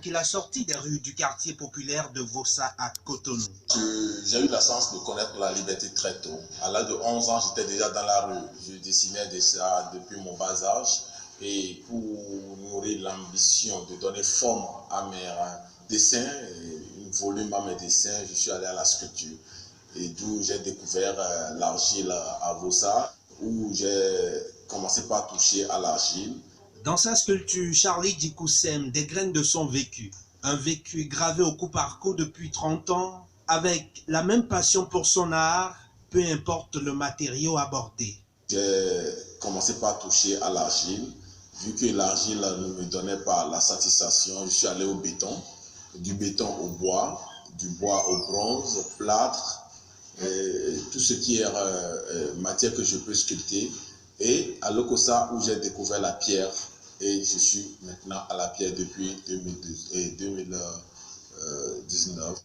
Qu'il a sorti des rues du quartier populaire de Vossa à Cotonou. J'ai eu la chance de connaître la liberté très tôt. À l'âge de 11 ans, j'étais déjà dans la rue. Je dessinais déjà depuis mon bas âge. Et pour nourrir l'ambition de donner forme à mes dessins, un volume à mes dessins, je suis allé à la sculpture. Et d'où j'ai découvert l'argile à Vossa, où j'ai commencé par toucher à l'argile. Dans sa sculpture, Charlie Dickou sème des graines de son vécu. Un vécu gravé au coup par coup depuis 30 ans, avec la même passion pour son art, peu importe le matériau abordé. J'ai commencé par toucher à l'argile. Vu que l'argile ne me donnait pas la satisfaction, je suis allé au béton, du béton au bois, du bois au bronze, plâtre, tout ce qui est matière que je peux sculpter. Et à Lokossa où j'ai découvert la pierre, et je suis maintenant à la pierre depuis 2019.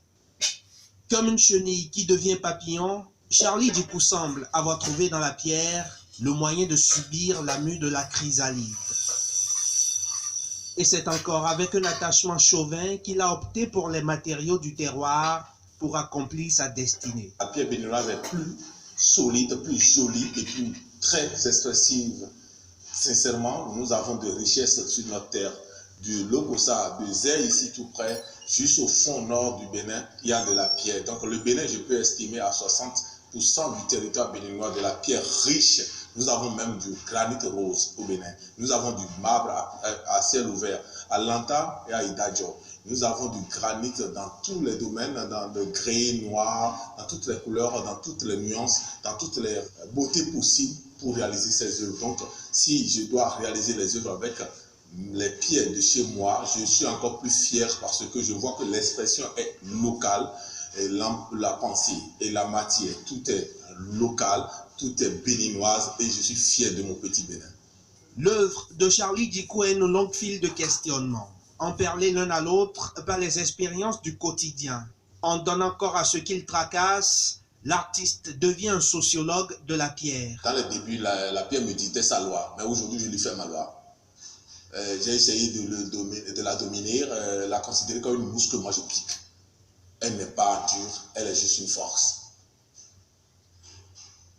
Comme une chenille qui devient papillon, Charlie Dickou semble avoir trouvé dans la pierre le moyen de subir la mue de la chrysalide. Et c'est encore avec un attachement chauvin qu'il a opté pour les matériaux du terroir pour accomplir sa destinée. La pierre béninoise est plus solide, plus jolie et plus très expressive. Sincèrement, nous avons de richesses sur notre terre. Du Lokossa, de Zé, ici tout près, jusqu'au fond nord du Bénin, il y a de la pierre. Donc le Bénin, je peux estimer à 60% du territoire béninois de la pierre riche. Nous avons même du granit rose au Bénin. Nous avons du marbre à ciel ouvert à Lanta et à Idadjo. Nous avons du granit dans tous les domaines, dans le gris, noir, dans toutes les couleurs, dans toutes les nuances, dans toutes les beautés possibles pour réaliser ces œuvres. Donc, si je dois réaliser les œuvres avec les pierres de chez moi, je suis encore plus fier parce que je vois que l'expression est locale, et la pensée et la matière, tout est local, tout est béninoise et je suis fier de mon petit Bénin. L'œuvre de Charlie Dickou est une longue file de questionnements, emperlés l'un à l'autre par les expériences du quotidien. En donnant corps à ce qu'il tracasse, l'artiste devient un sociologue de la pierre. Dans le début, la pierre me dictait sa loi, mais aujourd'hui, je lui fais ma loi. J'ai essayé de la dominer, la considérer comme une mouche que moi je pique. Elle n'est pas dure, elle est juste une force.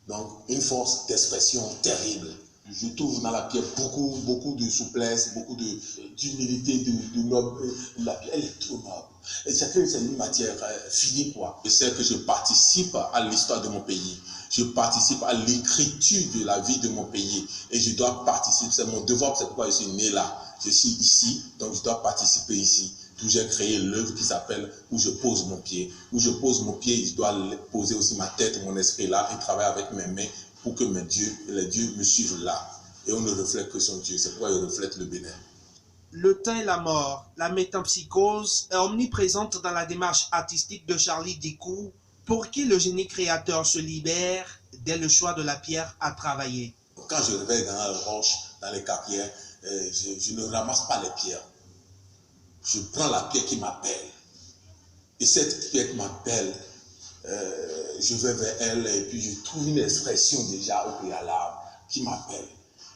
Donc, une force d'expression terrible. Je trouve dans la pierre beaucoup de souplesse, beaucoup d'humilité, de noble. La pierre, elle est trop noble. Et c'est une matière finie, quoi. Je sais que je participe à l'histoire de mon pays. Je participe à l'écriture de la vie de mon pays. Et je dois participer, c'est mon devoir, c'est pourquoi je suis né là. Je suis ici, donc je dois participer ici. D'où j'ai créé l'œuvre qui s'appelle « Où je pose mon pied ». Où je pose mon pied, je dois poser aussi ma tête, mon esprit là, et travailler avec mes mains pour que les dieux me suivent là. Et on ne reflète que son Dieu, c'est pourquoi il reflète le Bénin. Le temps et la mort, la métempsychose est omniprésente dans la démarche artistique de Charlie Dickou, pour qui le génie créateur se libère dès le choix de la pierre à travailler. Quand je réveille dans la roche, dans les carrières, je ne ramasse pas les pierres. Je prends la pierre qui m'appelle. Et cette pierre qui m'appelle, je vais vers elle et puis je trouve une expression déjà au préalable qui m'appelle.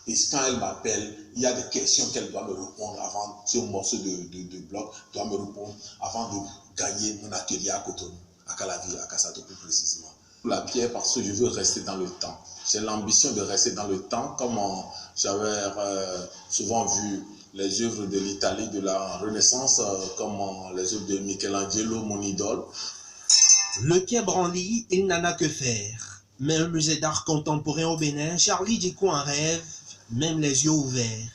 Et quand elle m'appelle, il y a des questions qu'elle doit me répondre avant, ce morceau de bloc doit me répondre avant de gagner mon atelier à Cotonou, à Calavi, à Kassato plus précisément. La pierre parce que je veux rester dans le temps. J'ai l'ambition de rester dans le temps comme j'avais souvent vu les œuvres de l'Italie de la Renaissance, comme les œuvres de Michelangelo, mon idole. Le pied branli, il n'en a que faire. Mais un musée d'art contemporain au Bénin, Charlie Dickou en rêve, même les yeux ouverts.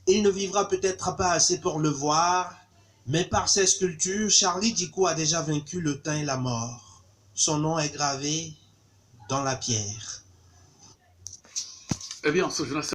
Il ne vivra peut-être pas assez pour le voir, mais par ses sculptures, Charlie Dickou a déjà vaincu le temps et la mort. Son nom est gravé dans la pierre. Eh bien, ce jour-là,